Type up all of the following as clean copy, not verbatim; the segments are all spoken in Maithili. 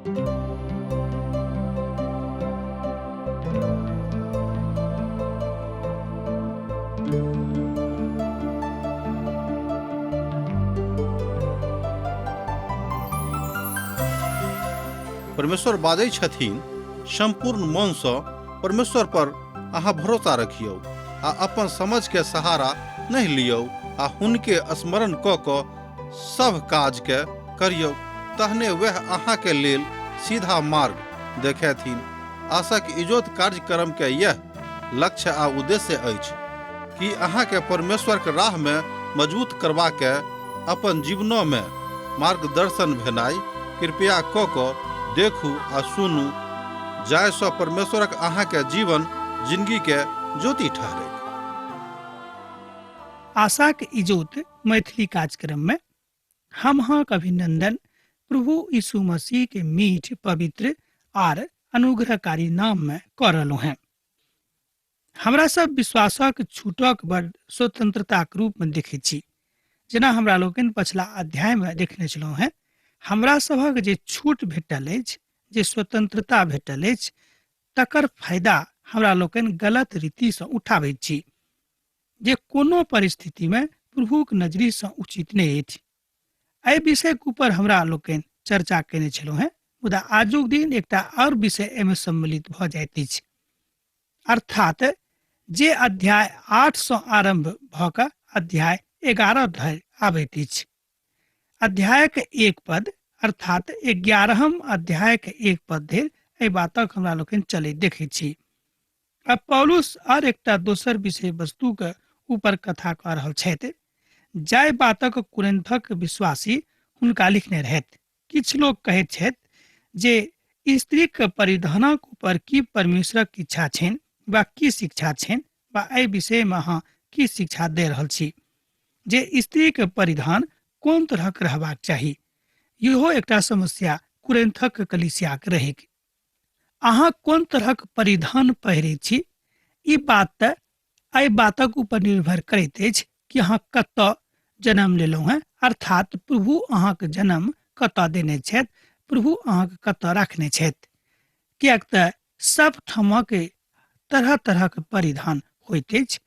परमेश्वर बाजै छथिन, संपूर्ण मन से परमेश्वर पर अहाँ भरोसा रखियो आ अपन समझ के सहारा नहीं लियो आ हुनके स्मरण क सब काज के करियो, तहने वह अहाँ के लेल सीधा मार्ग देखेथिन। आशाक इजोत कार्यक्रम के यह लक्ष्य आ उद्देश्य अछि कि अहाँ के परमेश्वर के राह में मजबूत करबा के अपन जीवनों में मार्गदर्शन भेनाई। कृपया क देखू आ सुनू, जाय सो परमेश्वरक अहाँ के जीवन जिंदगी के ज्योति ठहरे। आशा के इजोत मैथिली कार्यक्रम में हम अहाँक अभिनंदन प्रभु यीशु मसीह के मीठ पवित्र और अनुग्रहकारी नाम में कर रहलू हैं। हमरा सब विश्वासक छूटक बड़ स्वतंत्रता के रूप में देखे छी। जेना हमरा लोगन पछला अध्याय में देखने छलहुँ हैं, हमरा सभक जे छूट भेटल अछि, जे स्वतंत्रता भेटल अछि, तकर फायदा हमरा लोगन गलत रीति से उठाबै छी, जे कोनो परिस्थिति में प्रभुक नजरी से उचित नहीं अछि। एहि विषय के ऊपर हमरा लोगन चर्चा केने छलहुँ हैं, मुदा आजुक दिन एकटा और विषय एमे सम्मिलित भ जाइत अछि, अर्थात जे अध्याय 8 से आरंभ भ क अध्याय 11 धरि आबैत अछि। अध्याय के एक पद अर्थात 11हम अध्याय के एक पद धरि एहि बातक हमरा लोगन चले देखे छी। अब पौलुस और एकटा दोसर विषय वस्तु के ऊपर कथा कह रहल छथि, जाय बातक कुरिन्थक विश्वासी हुनका लिखने रहथि। किछ लोग कहैत छथि जे स्त्री के परिधानक ऊपर की परमेश्वरक इच्छा छनि वा की शिक्षा छनि, वा एहि विषय में अहाँ की शिक्षा दे रहल छी, जे स्त्री के परिधान कोन तरह के रहबाक चाही। इहो एकटा समस्या कुरिन्थक कलीसिया के रहे। अहाँ कोन तरह के परिधान पहिरे छी, ई बात त एहि बातक ऊपर निर्भर करैत अछि कि अहाँ कतऽ जन्म लेलहुँ हैं, अर्थात प्रभु अहाँक जन्म कतऽ देने छथि, प्रभु अहाँक कतऽ रखने छथि। किएक तऽ सब ठमक तरह तरह के परिधान होइत अछि,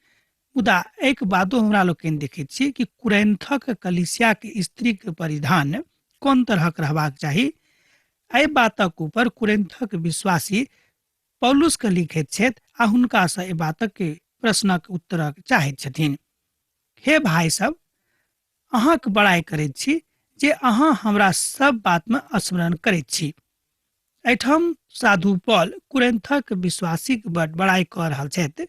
मुदा एक बातो हमरा लोकनि देखैत छी कि कुरिन्थक कलीसिया के स्त्री के परिधान कोन तरह के रहबाक चाही। एहि बातक ऊपर कुरिन्थक विश्वासी पौलुस के लिखैत छथि आ हुनका से एहि बातक के प्रश्नक उत्तर चाहैत छथिन। हे भाई सब, अहाँक बड़ाई करैत छी जे अहाँ हमरा सब बात में स्मरण करैत छी। एहिठाम साधु पौल कुरिन्थक विश्वासी के बड़ बड़ाई कऽ रहल छथि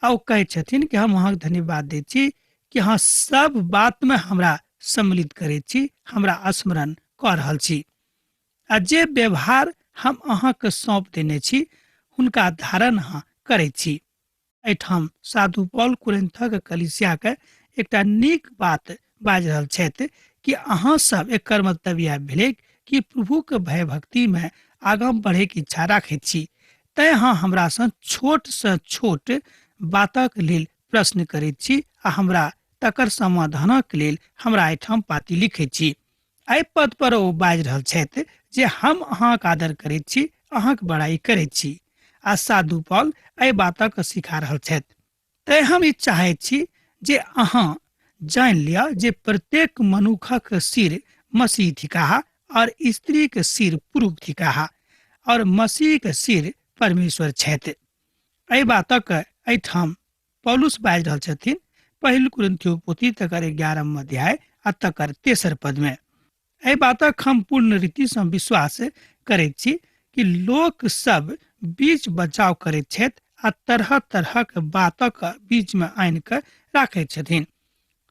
आ ओ कहैत छथिन कि हम अहाँके धन्यवाद दै छी कि अहाँ सब बात में हमरा सम्मिलित करैत छी, हमरा स्मरण कऽ रहल छी, आ जे व्यवहार हम अहाँके सौंप देने छी हुनका धारण अहाँ करैत छी। एहिठाम साधु पौल कुरिन्थक कलीसिया के एकटा नीक बात बाजि रहल छथि कि अहाँ सब एकर मतलब यह भेलै कि प्रभु के भय भक्ति में आगाँ बढ़े के इच्छा राखैत छी, तैं अहाँ हमरा से छोट बातक लेल प्रश्न करैत छी आ हमरा तकर समाधानक लेल हमरा एहिठाम पाती लिखैत छी। एहि पद पर ओ बाजि रहल छथि जे हम अहाँक आदर करैत छी, अहाँक बड़ाई करैत छी, आ साधु पौल एहि बातक सिखा रहल छथि। तैं हम ई चाहैत छी जे अहाँ जानि लिअ जे प्रत्येक मनुखक सिर मसीह थिकाह और स्त्री के सिर पुरुष थिकाह और मसीह के सिर परमेश्वर छथि। एहि बातक एहिठाम पौलुस बाजि रहल छथिन पहिल कुरिन्थियो पोथी तकर 11 अध्याय आ तकर 3 पद में। एहि बातक हम पूर्ण रीति से विश्वास करैत छी कि लोक सब बीच बचाव करैत छथि आ तरह तरह के बातक बीच में आनि कऽ राखैत छथिन।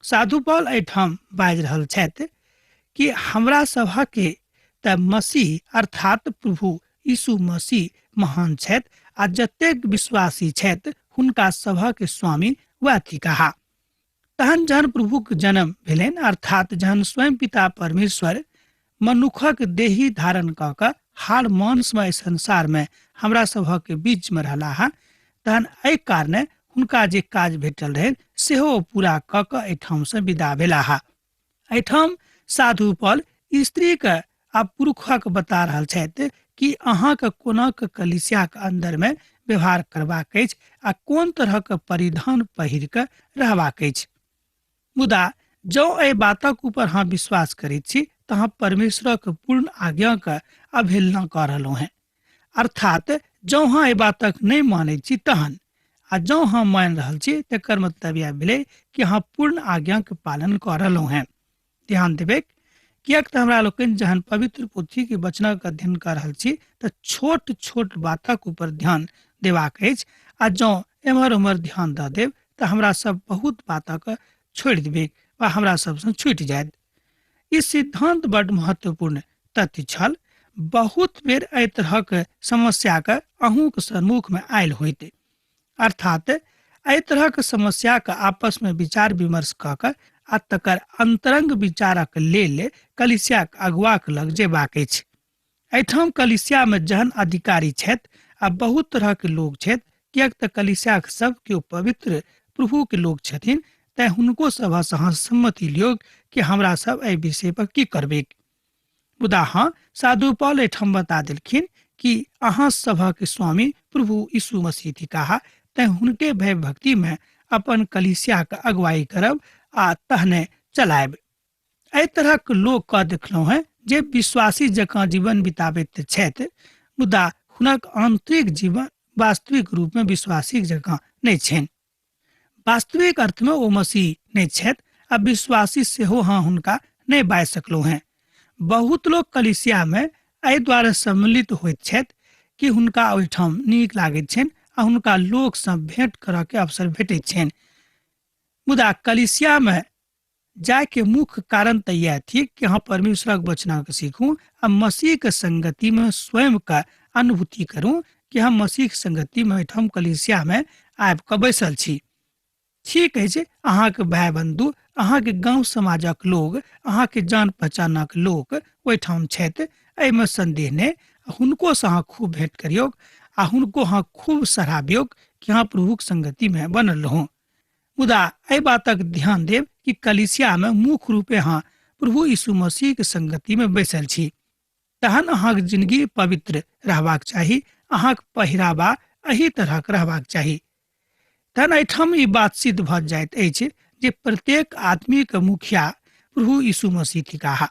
साधु पौल एहिठाम बाजि रहल छथि कि हमरा सभके तऽ मसीह अर्थात प्रभु यीशु मसीह महान छथि आ जतेक विश्वासी छथि हुनका सभक स्वामी वह थिकाह। तहन जहन प्रभुक जन्म भेलनि, अर्थात जहन स्वयं पिता परमेश्वर मनुखक देही धारण कऽ कऽ हार मांस में संसार में हमरा सभक बीच में रहला है, तहन एहि कारणे हुनका जे काज भेटल रहनि सेहो पूरा कऽ कऽ एहिठाम से विदा भेला है। एहिठाम साधु पौल स्त्री के आ पुरुषक बता रहल छथि कि अहाँके कोना के कलिसिया के अंदर में व्यवहार करबाक अछि आ कोन तरह के परिधान पहिर के रहबाक अछि। मुदा जँ एहि बातक ऊपर अहाँ विश्वास करैत छी तऽ अहाँ परमेश्वरक पूर्ण आज्ञा के अवहेलना कऽ रहलहुँ हैं। अर्थात जँ अहाँ एहि बातक नहीं मानैत छी तहन आ जँ अहाँ मान रहल छी तकर मतलब यह भेलै कि अहाँ पूर्ण आज्ञा के पालन कऽ रहलहुँ हैं। ध्यान देबै, किएक तऽ हमरा लोकनि जहन पवित्र पोथी के वचनक अध्ययन कर रहल छी तऽ छोट छोट बातक ऊपर ध्यान देबाक अछि आ जँ एम्हर उम्हर ध्यान दऽ देब तऽ हमरा सब बहुत बातक छोड़ि देबै वा हमरा सबसँ छूटि जायत। ई सिद्धांत बड महत्वपूर्ण तथ्य छल। बहुत बेर एहि तरहक समस्या के अहूँ के सम्मुख में आयल होइत। अर्थात एहि तरहक समस्या के आपस में विचार विमर्श कऽ कऽ आ तकर अंतरंग विचारक लेल कलिसिया के अगुवाक लग जेबाक अछि। एहिठाम कलिसिया में जहन अधिकारी छथि आ बहुत तरह के लोग छथि, किएक तऽ कलिसिया के सब केओ पवित्र प्रभु के लोग छथिन, तैं हुनको सभसँ अहाँ सम्मति लियौ कि हमरा सब एहि विषय पर की करबै। मुदा हाँ, साधु पौल एहिठाम बता देलखिन कि अहाँ सभक स्वामी प्रभु यीशु मसीह थिकाह, तैं हुनके भय भक्ति में अपन कलिसिया के अगुवाई करब आ तहने चलायब। एहि तरहक लोक कऽ देखलहुँ हैं जे विश्वासी जकाँ जीवन बिताबैत छथि, मुदा हुनक आंतरिक जीवन वास्तविक रूप में विश्वासी जकाँ नहीं छनि। वास्तविक अर्थ में ओ मसीह नहीं छथि आ विश्वासी सेहो हाँ हुनका नहीं बाजि सकलहुँ हैं। बहुत लोग कलिसिया में एहि दुआरे सम्मिलित होइत छथि कि हुनका ओहिठाम नीक लागैत छनि आ हुनका लोक सँ भेंट करऽ के अवसर भेटैत छनि। मुदा कलिसिया में जाय के मुख्य कारण तऽ यह थी कि अहाँ परमेश्वरक वचन के सीखू आ मसीह के संगति में स्वयं का अनुभूति करूं कि हम मसीह के संगति में एहिठाम कलिसिया में आबि कऽ बैसल छी। ठीक है जे अहाँ के भाई बंधु, अहाँ के गांव समाजक लोग, अहाँ के जान पहचानक लोग ओहिठाम छथि, एहिमे संदेह नहीं। हुनको से अहाँ खूब भेंट करियौ आ हुनको अहाँ खूब सराहबियौ कि अहाँ प्रभुक संगति में बनल रहूं। मुदा एहि बातक ध्यान देव कि कलिसिया में मुख्य रूपे अहाँ प्रभु यीशु मसीह के संगति में बैसल छी, तहन अहाँक जिंदगी पवित्र रहबाक चाही, अहाँक पहिरावा एही तरहक रहबाक चाही। तहन एहिठाम ई बात सिद्ध भऽ जाइत अछि जे प्रत्येक आदमी के मुखिया प्रभु यीशु मसीह थिकाह।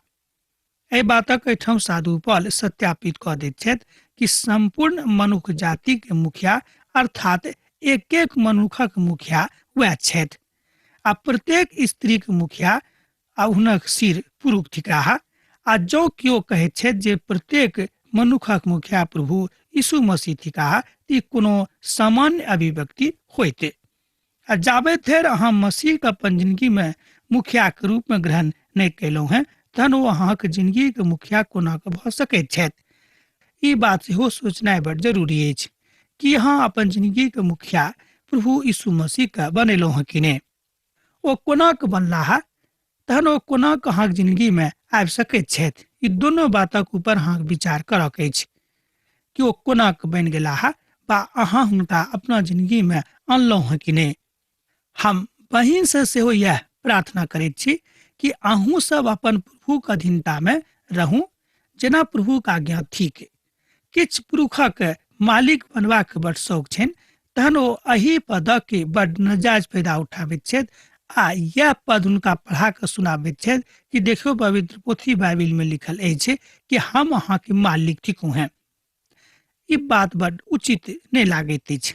एहि बातक एहिठाम साधु पौल सत्यापित कऽ दैत छथि कि संपूर्ण मनुष्य जाति के मुखिया अर्थात एक एक मनुखक मुखिया वह छथि आ प्रत्येक स्त्री के मुखिया आ हुनक सिर पुरुष थिकाह। आ जो केओ कहैत छथि जे प्रत्येक मनुखक मुखिया प्रभु यीशु मसीह थिकाह, ई कोनो सामान्य अभिव्यक्ति होइत। आ जाबे धरि अहाँ मसीह के अपन जिंदगी में मुखिया के रूप में ग्रहण नहीं कैलहुँ हैं तहन ओ अहाँक जिंदगी के मुखिया कोना के भऽ सकैत छथि। ई बात सेहो सोचनाइ बड़ जरूरी अछि कि अहाँ अपन जिंदगी के मुखिया प्रभु यीशु मसीह के बनेलहुँ हैं कि नहीं। ओ कोना के बनलाह, तहन ओ कोना के अहाँक जिंदगी में आबि सकैत छथि। ई दुनू बातक ऊपर अहाँक विचार करऽ के अछि कि ओ कोना के बनि गेलाह बा अहाँ हुनका अपना जिंदगी में अनलहुँ हैं कि नहीं। हम बहिन से सेहो यह प्रार्थना करैत छी कि अहूँ सब अपन प्रभु के अधीनता में रहू जेना प्रभु के आज्ञा थिक। किछ पुरुषक मालिक बनबाक बड़ शौक छनि, तहन ओ एही पदक के बड़ नजायज फायदा उठाबैत छथि आ यह पद हुनका पढ़ा के सुनाबैत छथि कि देखियो पवित्र पोथी बाइबिल में लिखल अछि कि हम अहाँ के मालिक थिकू हैं। ई बात बड़ उचित नहीं लागैत अछि,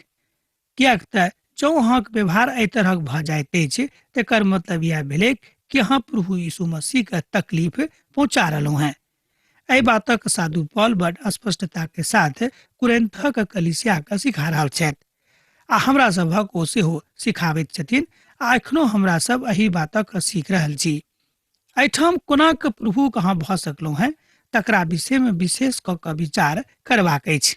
किएक तऽ जँ अहाँक व्यवहार एहि तरहक भऽ जाइत अछि तकर मतलब यह भेलै कि अहाँ प्रभु यीशु मसीह के तकलीफ पहुंचा रहलहुँ हैं। एहि बातक साधु पौल बड़ स्पष्टता के साथ कुरिन्थक कलिसिया के सिखा रहल छथि आ हमरा सभक ओ सेहो सिखाबैत छथिन आ एखनो हमरा सब एही बातक सीख रहल छी। एहिठाम कोना के प्रभु कहाँ भऽ सकलहुँ हैं तकरा विषय में विशेष कऽ कऽ विचार करबाक अछि,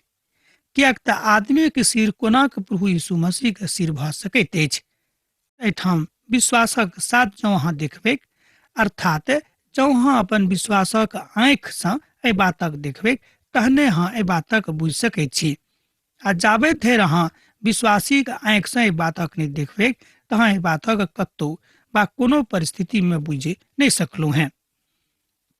किएक तऽ आदमी के सिर कोना के प्रभु यीशु मसीह के सिर भऽ सकैत अछि। एहिठाम विश्वासक साथ जँ अहाँ देखबै, अर्थात जँ अहाँ अपन विश्वासक आँखि सँ एहि बातक देखबै तहने अहाँ एहि बातक बुझि सकैत छी। आ जाबे धरि अहाँ विश्वासी के आँखि सँ एहि बातक नहीं देखबै तहाँ एहि बातक कतौ बा कोनो परिस्थिति में बुझि नहीं सकलहुँ हैं।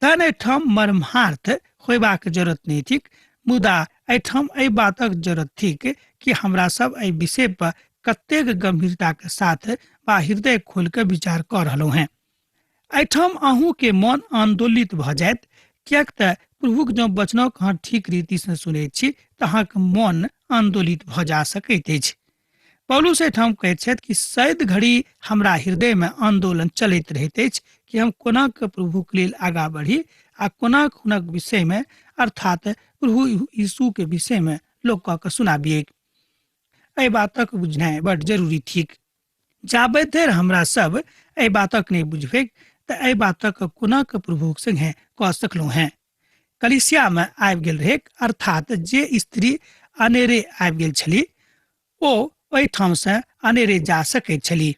तहन एहिठाम मर्मार्थ होयबाक जरूरत नहीं थिक, मुदा एहिठाम एहि बातक जरूरत थिक कि हमरा सब एहि विषय पर कतेक गंभीरता के साथ वा हृदय खोल के विचार कर रहलहुँ हैं। एहिठाम अहूँ के मन आंदोलित भ जायत, कियाक त प्रभुक जँ वचनक अहाँ ठीक रीति से सुनैत छी तऽ अहाँक मन आंदोलित भ जा सकैत अछि। पौलुस एहिठाम कहैत छथि कि शायद घड़ी हमरा हृदय में आंदोलन चलैत रहैत अछि कि हम कोना के प्रभुक लेल आगाँ बढ़ी आ कोना हुनक विषय में अर्थात प्रभु यीशु के विषय में लोक के सुनाबिए। एहि बातक बुझनाइ बड़ जरूरी थिक। जाबे धरि हमरा सब एहि बातक नहीं बुझबे तऽ एहि बातक कोना के प्रभुक संगे कह सकलहुँ हैं। कलिसिया में आबि गेल रहै, अर्थात जे स्त्री अनेरे आबि गेल छली ओ ओहिठाम से अनेरे जा सकैत छली।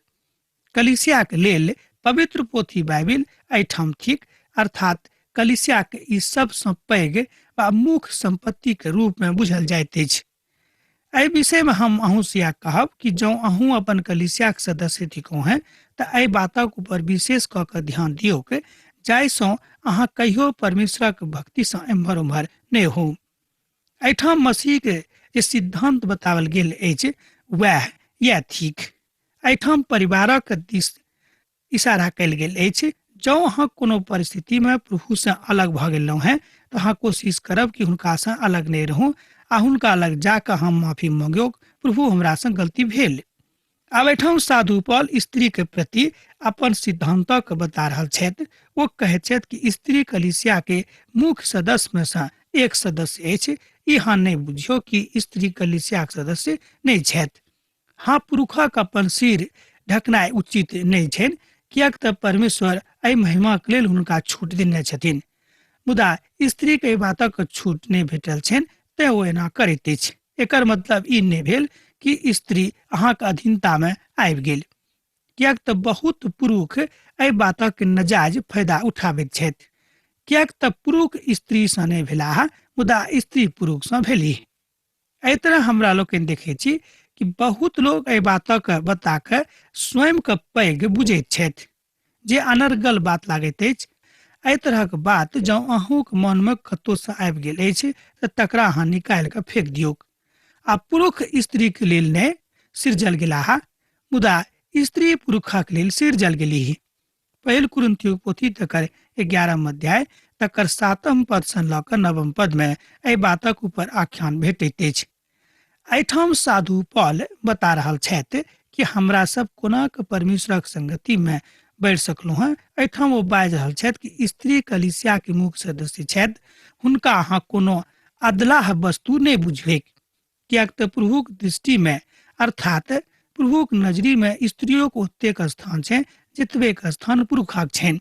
कलिसिया के लेल पवित्र पोथी बाइबिल एहिठाम थिक, अर्थात कलिसिया के ई सबसँ पैघ वा मुख्य संपत्ति के रूप में बुझल जाइत अछि। एहि विषय में हम अहूँ से यह कहब कि जँ अहूँ अपन कलिसिया के सदस्य थिकौ हैं तऽ एहि बातक ऊपर विशेष कऽ के ध्यान दियौ के जाहिसँ अहाँ कहियो परमेश्वरक भक्ति से एम्हर उम्हर नहीं हो। एहिठाम मसीह के जे सिद्धांत बतावल गेल अछि वह यह थिक। एहिठाम परिवारक दिस इशारा कयल गेल अछि। जँ अहाँ कोनो परिस्थिति में प्रभु से अलग भ गेलहुँ हैं तऽ अहाँ कोशिश करब कि हुनका से अलग नहीं रहूँ आ हुनका लग जाकर हम माफी मांगियौ, प्रभु हमरा से गलती भेल। आब एहिठाम साधु पौल स्त्री के प्रति अपन सिद्धांतक बता रहल छथि। वो कहैत छथि कि स्त्री कलिसिया के मुख्य सदस्य में से एक सदस्य अछि। ई हाँ नहीं बुझियो कि स्त्री कलिसिया के सदस्य नहीं छथि। हाँ, पुरुषक अपन सिर ढकनाइ उचित नहीं छनि, कियाक तऽ परमेश्वर एहि महिमाक लेल हुनका छूट देने छथिन, मुदा स्त्री के बातक छूट नहीं भेटल छनि तेँ ओ एना करैत अछि। एकर मतलब ई नहीं भेल कि स्त्री अहाँक अधीनता में आबि गेल, कियाक तऽ बहुत पुरुष एहि बातक नजायज फायदा उठाबैत छथि। कियाक तऽ पुरुष स्त्री से नहीं भेलाह, मुदा स्त्री पुरुष से भेलीह। एहि तरह हमरा लोकनि देखैत छी कि बहुत लोग एहि बातक बता के स्वयं के पैघ बुझैत छथि, जे अनर्गल बात लागैत अछि। एहि तरहक बात जँ अहूँक मन में कतौ से आबि गेल अछि तऽ तकरा अहाँ निकालि के फेंक दियौ। आ पुरुष स्त्री के लेल नहीं सिरजल गेलाह, मुदा स्त्री पुरुषक लेल सिरजल गेलीह। पहिल कुरिन्थियो पोथी तकर 11 अध्याय तकर 7 पद से लऽ कऽ 9 पद में एहि बातक ऊपर आख्यान भेटैत अछि। एहिठाम साधु पौल बता रहल छथि कि हमरा सब कोना के परमेश्वरक संगति में बढ़ि सकलहुँ हैं। एहिठाम वो बाजि रहल छथि कि स्त्री कलिसिया के मुख्य सदस्य छथि, हुनका अहाँ कोनो अदलाह वस्तु नहीं बुझबे, कियाक तऽ प्रभुक दृष्टि में अर्थात प्रभुक नजरी में स्त्रियों को ओतेक स्थान छै जतबेक स्थान पुरुषक छनि।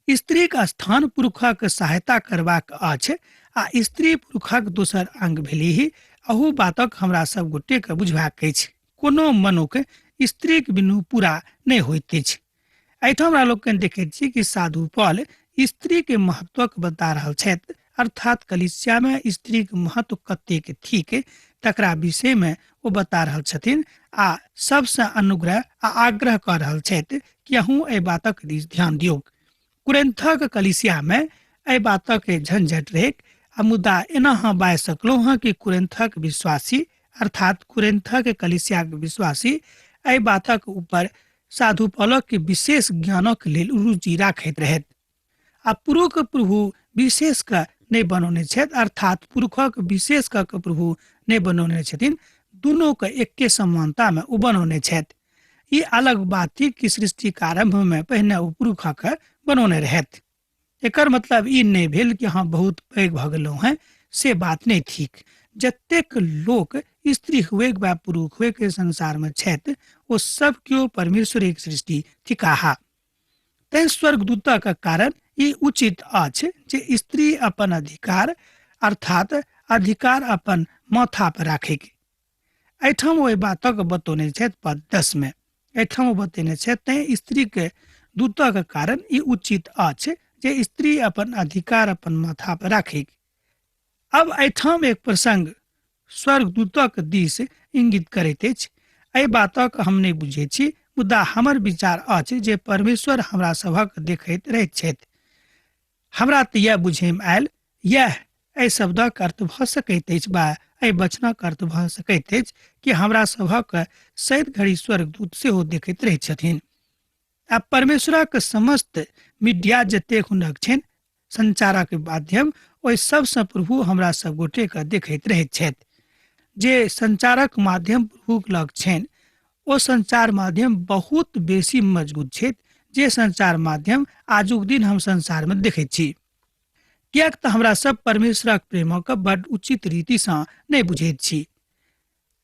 स्त्री का स्थान पुरुषक सहायता करबाक अछि आ स्त्री पुरुषक दोसर अंग भेलीह। अहू बातक हमरा सब गोटे के बुझबाक अछि। कोनो मनुख स्त्री के बिनु पूरा नहीं होइत अछि। एहिठाम हमरा लोग देखैत छी कि साधु पौल स्त्री के महत्वक बता रहल छथि, अर्थात कलिसिया में स्त्री के महत्व कतेक थिक तकरा विषय में वो बता रहल छथिन आ सबसे अनुग्रह आ आग्रह कर रहल छथि कि अहूँ एहि बातक दिस ध्यान दियौ। कुरिन्थक कलिसिया में एहि बातक झंझट रहे, आ मुदा एना हाँ बाजि सकलहुँ हैं कि कुरिन्थक विश्वासी अर्थात कुरिन्थक कलिसिया के विश्वासी एहि बातक ऊपर साधु पौलक के विशेष ज्ञानक लेल रुचि राखैत रहथि। आ पुरुष प्रभु विशेष का नहीं बनौने छथि, अर्थात पुरुषक विशेष का प्रभु नहीं बनौने छथिन, दोनों के एके समानता में वो बनौने छथि। ये अलग बात थी कि सृष्टि के आरंभ में पहने वो पुरुषक बनौने रहथि। एकर मतलब ई नहीं भेल कि हाँ बहुत पैघ भ गेलहुँ हैं, से बात नहीं थिक। जतेक लोग स्त्री हुए वा पुरुष हुए के संसार में छथि वो सब क्यों परमेश्वर एक सृष्टि थिकाहा। तैं स्वर्गदूता का कारण ई उचित अछि जे स्त्री अपन अधिकार अर्थात अधिकार अपन माथा पर राखे। एहिठाम ओहि बातक बतौने छथि पद 10 में। एहिठाम बतौने छथि तैं स्त्री के दूता के कारण ई उचित अछि जे स्त्री अपन अधिकार अपन माथा पर राखे। अब एहिठाम एक प्रसंग स्वर्गदूतक दिस इंगित करैत अछि। एहि बातक हम नहीं बुझे छी, मुदा हमर विचार अछि जे परमेश्वर हमरा सभक देखैत रहैत छथि। हमरा तऽ यह बुझेमे आयल यह एहि शब्दक अर्थ भऽ सकैत अछि वा एहि वचनक अर्थ भऽ सकैत अछि कि हमरा सभक सैद घड़ी स्वर्गदूत सेहो देखैत रहैत छथिन। आ परमेश्वरक समस्त मीडिया जतेक हुनक छनि संचारक माध्यम ओहि सबसँ प्रभु हमरा सब गोटे के देखैत रहैत छथि। जे संचारक माध्यम प्रभुक लग छनि ओ संचार माध्यम बहुत बेसी मजबूत छथि जे संचार माध्यम आजुक दिन हम संसार में देखैत छी। किएक तऽ हमरा सब परमेश्वरक प्रेमक बड उचित रीतिसँ नहि बुझैत छी,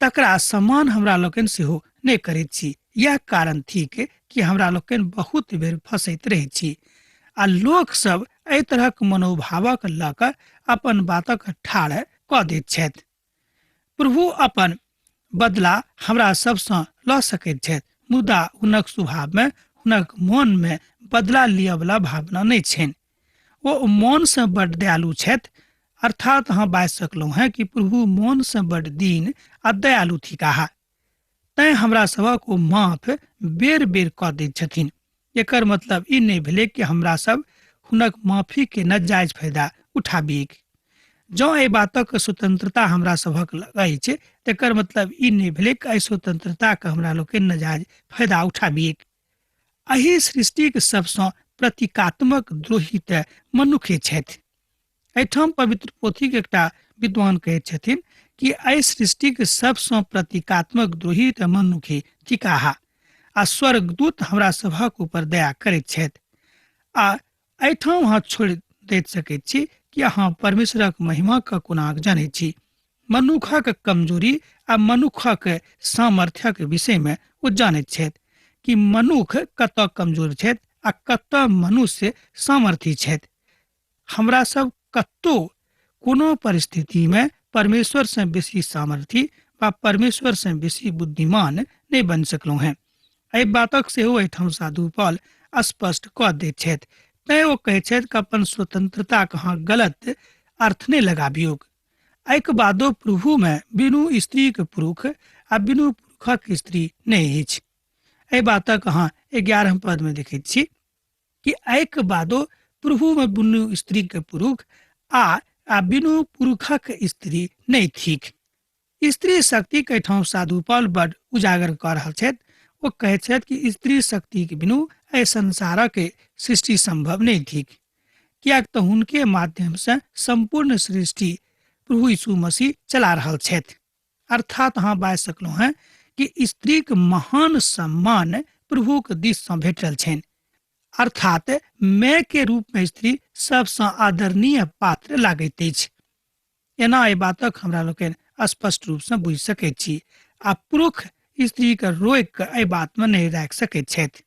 तकरा सम्मान हमरा लोकनि सेहो नहि करैत छी। यह कारण थिक कि हमरा लोकनि बहुत बेर फंसैत रहैत छी आ लोक सब एहि तरहक मनोभावक लऽ कऽ अपन बातक ठाढ़ कऽ दैत छथि। प्रभु अपन बदला हमरा सबसँ लऽ सकैत छथि, मुदा हुनक स्वभावमे हुनक मोनमे बदला लिअ वला भावना नहि छनि। ओ मोनसँ बड दयालु छथि, अर्थात अहाँ बाजि सकलहुँ हैं कि प्रभु मोनसँ बड दीन आ दयालु थिकाह। तैं हमरा सभक ओ माफ बेर बेर कऽ दैत छथिन। एकर मतलब ई नहि भेलै कि हमरा सब हुनक माफी के नाजायज फायदा उठाबिक। जँ एहि बातक स्वतंत्रता हमरा सभक लग अछि तेकर मतलब ई नहि भेलै कि एहि स्वतंत्रताके हमरा लोकनि नाजायज फायदा उठाबिक। एहि सृष्टिक सबसँ प्रतीकात्मक द्रोही तऽ मनुखे छथि। एहिठाम पवित्र पोथीक एकटा विद्वान कहैत छथिन कि एहि सृष्टिक सबसँ प्रतीकात्मक द्रोही तऽ मनुखे थिकाह आ स्वर्गदूत हमरा सभक ऊपर दया करैत छथि। आ एहिठाम अहाँ छोड़ि दैत सकैत छी कि अहाँ परमेश्वरक महिमाके कोना जानैत छी। मनुखक कमजोरी आ मनुखक सामर्थ्यक विषयमे ओ जानैत छथि कि मनुख कतऽ कमजोर छथि आ कतऽ मनुष्य सामर्थ्य छथि। हमरा सब कतौ कोनो परिस्थितिमे परमेश्वरसँ बेसी सामर्थ्य वा परमेश्वरसँ बेसी बुद्धिमान नहि बनि सकलहुँ हैं। एहि बातक सेहो एहिठाम साधु पॉल स्पष्ट कऽ दैत छथि। तैं ओ कहैत छथि कि अपन स्वतंत्रताके अहाँ गलत अर्थ नहि लगाबियौक। एहिके बादो प्रभुमे बिनु स्त्रीक पुरुष आ बिनु पुरुषक स्त्री नहि अछि। एहि बातक अहाँ 11 पदमे देखैत छी कि एहिके बादो प्रभुमे बिनु स्त्रीक पुरुष आ बिनु पुरुषक स्त्री नहि थिक। स्त्री शक्तिके एहिठाम साधु पॉल बड उजागर कऽ रहल छथि। ओ कहैत छथि कि स्त्री शक्तिके बिनु एहि संसारक सृष्टि संभव नहि थिक, किएक तऽ हुनके माध्यमसँ संपूर्ण सृष्टि प्रभु यीशु मसीह चला रहल छथि। अर्थात अहाँ बाजि सकलहुँ हैं कि स्त्रीक महान सम्मान प्रभुक दिससँ भेटल छनि। अर्थात माय के रूपमे स्त्री सबसँ आदरणीय पात्र लागैत अछि। एना एहि बातक हमरा लोकनि स्पष्ट रूपसँ बुझि सकैत छी आ पुरुष स्त्रीके रोकि कऽ एहि बातमे नहि राखि सकैत छथि।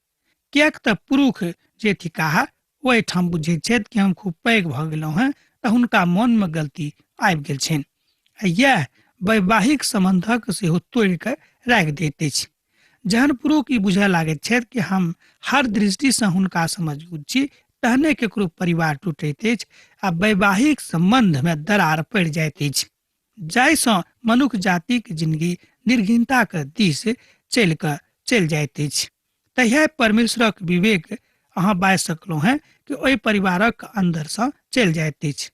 किएक तऽ पुरुष जे थिकाह ओ एहिठाम बुझैत छथि कि हम खूब पैघ भऽ गेलहुँ हैं तऽ हुनका मोनमे गलती आबि गेल छनि। यह वैवाहिक संबंधक सेहो तोड़ि कऽ राखि दैत अछि। जहन पुरुष ई बुझय लागैत छथि कि हम हर दृष्टिसँ हुनकासँ मजबूत छी, तहने केकरो परिवार टूटैत अछि आ वैवाहिक संबंधमे दरार पड़ि जाइत अछि, जाहिसँ मनुष्य जातिक जिंदगी निर्घिनताके दिस चलि जाइत अछि। तहिया परमेश्वरक विवेक अहाँ बाजि सकलहुँ हैं कि ओहि परिवारक अन्दरसँ चलि जाइत अछि।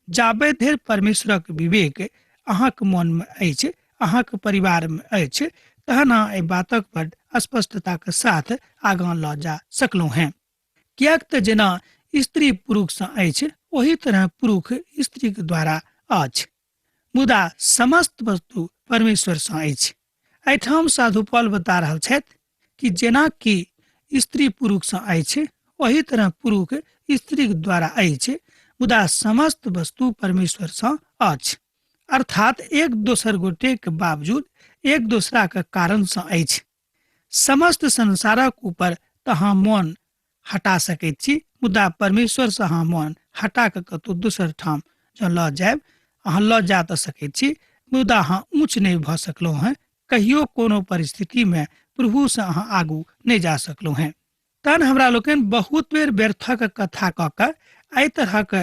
जाबे धरि परमेश्वरक विवेक अहाँके मोनमे अछि, अहाँके परिवारमे अछि, तहन अहाँ एहि बातक बड स्पष्टताके साथ आगाँ लऽ जा सकलहुँ हैं। किएक तऽ जेना स्त्री पुरुषसँ अछि ओही तरह पुरुष स्त्रीके द्वारा अछि, मुदा समस्त वस्तु परमेश्वरसँ अछि। एहिठाम साधु पॉल बता रहल छथि कि जेना कि स्त्री पुरुषसँ अछि ओही तरह पुरुष स्त्रीके द्वारा अछि, मुदा समस्त वस्तु परमेश्वरसँ अछि। अर्थात एक दोसर गोटे के बावजूद एक दूसरा के कारणसँ अछि। समस्त संसारक ऊपर तऽ अहाँ मोन हटा सकैत छी, मुदा परमेश्वरसँ अहाँ मोन हटा कऽ कतहु दोसर ठाम जँ लऽ जायब अहाँ लऽ जा तऽ सकैत छी, मुदा अहाँ ऊँच नहि भऽ सकलहुँ हैं। कहियो कोनो परिस्थितिमे प्रभुसँ अहाँ आगू नहि जा सकलहुँ हैं। तहन हमरा लोकनि बहुत बेर व्यर्थक कथा कऽ कऽ एहि तरहक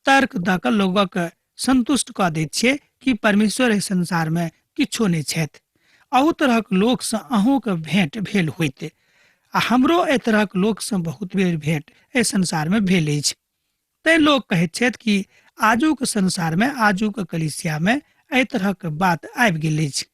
तर्क दऽ कऽ लोगक संतुष्ट कऽ दैत छियै कि परमेश्वर एहि संसारमे किछो नहि छथि। अहू तरहक लोकसँ अहूँके भेंट भेल होइत आ हमरो एहि तरहक लोकसँ बहुत बेर भेंट एहि संसारमे भेल अछि। तै लोग कहैत छथि कि आजुक संसार में आजुक कलिसिया में एहि तरहक बात आबि गेल अछि।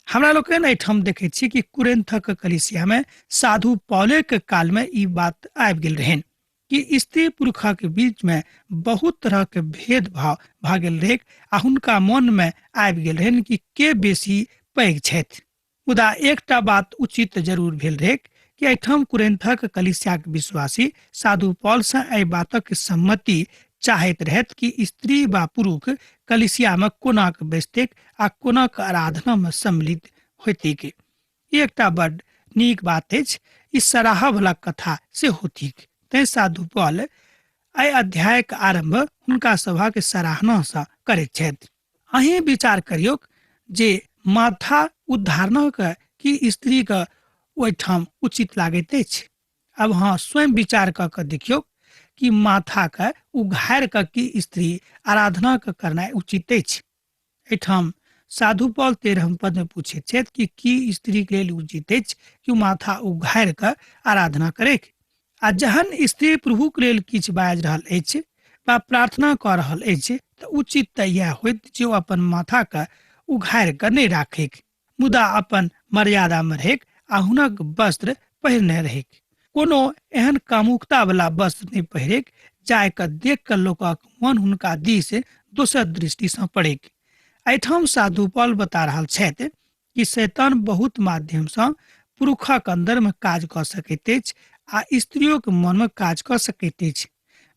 हमरा लोकनि एहिठाम देखैत छी कि कुरिन्थक कलिसिया में साधु पौले के काल में ई बात आबि गेल रहनि कि स्त्री पुरुषक बीच में बहुत तरह के भेदभाव भऽ गेल रहै आ हुनका मन में आबि गेल रहनि कि के बेसी पैघ छथि। मुदा एकटा बात उचित जरूर भेल रहै कि एहिठाम कुरिन्थक कलिसियाक विश्वासी साधु पौल से एहि बातक सम्मति चाहैत रहथि कि स्त्री वा पुरुष कलिसिया में कोनाक बैसतेक आ कोनाक आराधना में सम्मिलित होइतेक। ई एकटा बड़ नीक बात अछि। ई सराहा वाला कथा से होतीक। तैं साधु पौल एहि अध्यायक आरंभ हुनका सभा के सराहना से करैत छथि। अहीं विचार करियौ जे माथा उद्धारणा के की स्त्री के ओहिठाम उचित लागैत अछि। अब हाँ स्वयं विचार कऽ देखियौ कि माथा के उघारि कऽ की स्त्री आराधना के करनाइ उचित अछि। एहिठाम साधु पौल 13 पद में पूछैत छथि कि की स्त्री के लेल उचित अछि कि माथा उघारि कऽ आराधना करैक। आ जहन स्त्री प्रभु के लेल किछु बाजि रहल अछि वा प्रार्थना कऽ रहल अछि तऽ उचित तऽ इएह होइत जे ओ अपन माथा के उघारि कऽ नहि राखैक, मुदा अपन मर्यादा में रहैक आ हुनक वस्त्र पहिरने रहैक। कोनो एहन कामुकता वाला वस्त्र नहि पहिरेक जाय के देख कऽ लोकक मन हुनका दिस दोसर दृष्टि से पड़ेक। एहिठाम साधु पौल बता रहल छथि कि शैतान बहुत माध्यम से पुरुषक अंदर में काज कऽ सकैत अछि आ स्त्रियों के मन में काज कऽ सकैत अछि।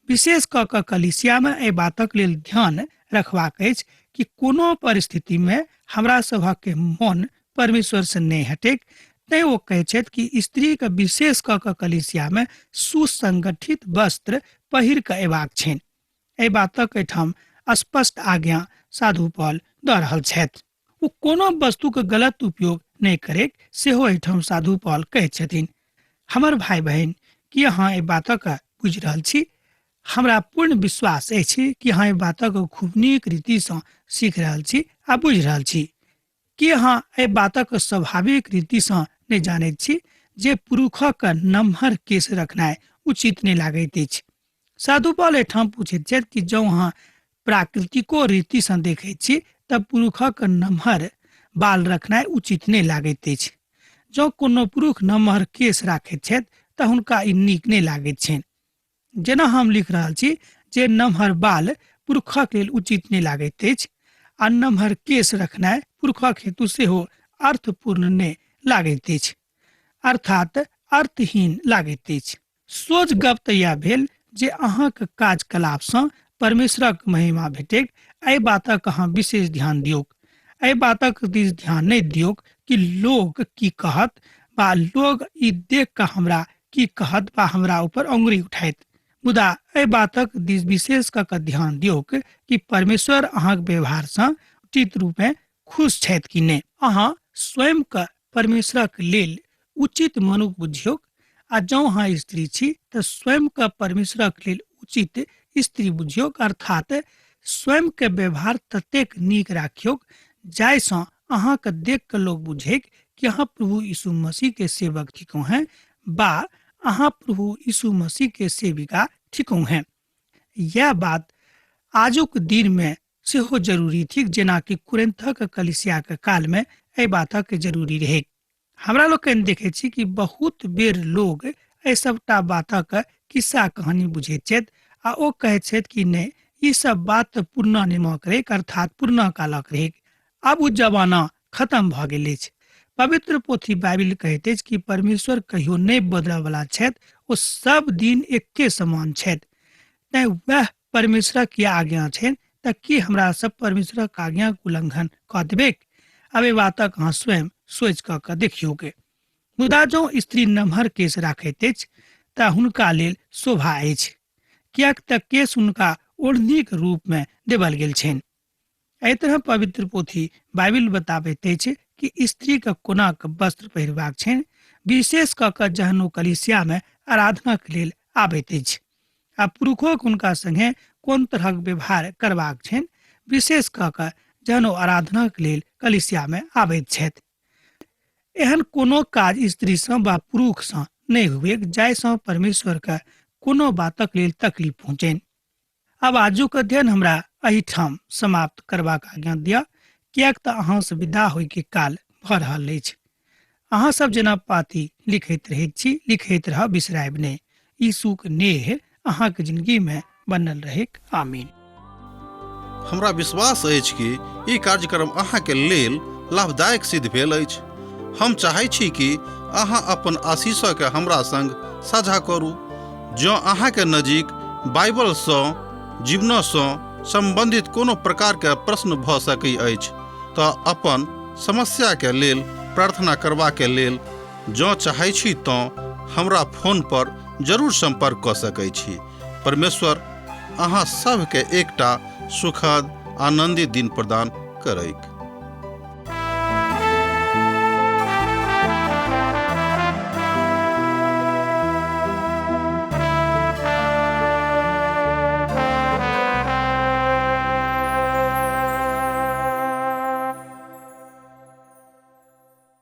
विशेष कऽ कऽ कलिसिया में एहि बातक लेल ध्यान रखबाक अछि कि कोनो परिस्थिति में हमरा सभक के मन परमेश्वर से नहीं हटेक। तैं वो कहै छथि कि स्त्री के विशेष कऽ कऽ कलिसिया में सुसंगठित वस्त्र पहिर कऽ अयबाक छनि। एहि बातक एहिठाम स्पष्ट आज्ञा साधु पौल दऽ रहल छथि। ओ कोनो वस्तु के गलत उपयोग नहीं करेक सेहो एहिठाम साधु पौल कहै छथिन। हमर भाई बहन कि अहाँ एहि बातक बुझि रहल छी। हमरा पूर्ण विश्वास अछि कि अहाँ एहि बातक खूब नीक रीति से सीख रहल छी आ बुझि रहल छी। कि अहाँ एहि बातक स्वाभाविक रीति से नहीं जानैत छी जे पुरुषक नम्हर केश रखनाइ उचित नहीं लागैत अछि। साधु पौल एहिठाम पूछैत छथि कि जँ अहाँ प्राकृतिको रीति से देखैत छी तब पुरुषक नम्हर बाल रखनाइ उचित नहीं लागैत अछि। जँ कोनो पुरुष नम्हर केश राखैत छथि तऽ हुनका ई नीक नहीं लागैत छनि। जेना हम लिख रहल छी जे नम्हर बाल पुरुषक लेल उचित नहीं लागैत अछि आ नम्हर केश रखनाइ पुरुषक हेतु सेहो अर्थपूर्ण नहीं लागैत अछि, अर्थात अर्थहीन लागैत अछि। सोझ गप तऽ इएह भेल जे अहाँक कार्यकलाप सँ परमेश्वरक महिमा भेटेक। एहि बातक अहाँ विशेष ध्यान दियौक। एहि बातक दिस ध्यान नहीं दियौक कि लोग की कहत वा लोग ई देख कऽ हमरा की कहत वा हमरा ऊपर अंगुरी उठाइत। मुदा एहि बातक दिस विशेष कऽ कऽ ध्यान दियौक कि परमेश्वर अहाँक व्यवहार सँ उचित रूप में खुश छथि कि नहीं। अहाँ स्वयं के परमेश्वरक लेल उचित मनुष्य बुझियौक आ जँ अहाँ स्त्री छी तऽ स्वयं के परमेश्वरक लेल उचित स्त्री बुझियौक, अर्थात स्वयं के व्यवहार ततेक नीक राखियौक जाय सँ अहाँ के देख कऽ लोग बुझेक कि अहाँ प्रभु यीशु मसीह के सेवक थिकौ हैं बा अहाँ प्रभु यीशु मसीह के सेविका थिकौ हैं। यह बात आजुक दिन में सेहो जरूरी थी, जेना कि कुरिन्थक कलिसिया के काल में एहि बातक जरूरी रहे। हमरा लोग देखे छी कि बहुत बेर लोग एहि सबटा बातक किस्सा कहानी बुझैत छथि आ ओ कहैत छथि कि नहीं ई सब बात तऽ पुरना निमक रहे, अर्थात पुरना कालक रहे। अब वो जमाना खत्म भ गेल अछि। पवित्र पोथी बाइबिल कहैत अछि कि परमेश्वर कहियो नहीं बदलय वाला छथि, ओ सब दिन एके समान छथि। तैं वह परमेश्वरक की आज्ञा छनि तऽ की हमरा सब परमेश्वरक आज्ञाक उल्लंघन कऽ देबेक। अब एहि बातक अहाँ स्वयं सोच कऽ देखियौक। मुदा जँ स्त्री नम्हर केश राखैत अछि तऽ हुनका लेल शोभा अछि, कियाक तऽ केश हुनका ओढ़नीक रूप में देवल गेल छनि। एहि तरह पवित्र पोथी बाइबिल बताबैत अछि कि स्त्री के कोना के वस्त्र पहिरबाक छनि, विशेष कऽ कऽ जहन ओ कलिसिया में आराधना के लेल आबैत अछि आ पुरुषो के हुनका संगे कोन तरहक व्यवहार करबाक छनि, विशेष कऽ कऽ जहन ओ आराधना के लेल कलिसिया में आबैत छथि। एहन कोनो काज स्त्री सँ वा पुरुष सँ नहीं हुए जाय सँ परमेश्वर के कोनो बातक लेल तकलीफ पहुँचैन। अब आजुक अध्ययन हमरा एहिठाम समाप्त करबाक आज्ञा दिया, कियाक तऽ अहाँ से विदा होय के काल भऽ रहल अछि। अहाँ सब जेना पाती लिखैत रहैत छी, लिखैत रह, बिसरायब नहि। यीशुक नेह अहाँके जिंदगी में बनल रहे। आमीन। हमरा विश्वास अछि कि ई कार्यक्रम अहाँके लेल लाभदायक सिद्ध भेल अछि। हम चाहै छी कि अहाँ अपन आशीषके हमरा संग साझा करू। जँ अहाँके नजीक बाइबलसँ, जीवनसँ संबंधित कोनो प्रकारके प्रश्न भऽ सकैत अछि तऽ अपन समस्याके लेल प्रार्थना करबाके लेल जँ चाहै छी तऽ हमरा फोन पर जरूर संपर्क कऽ सकैत छी। परमेश्वर अहाँ सबके एकटा सुखद आनंदित दिन प्रदान करैक।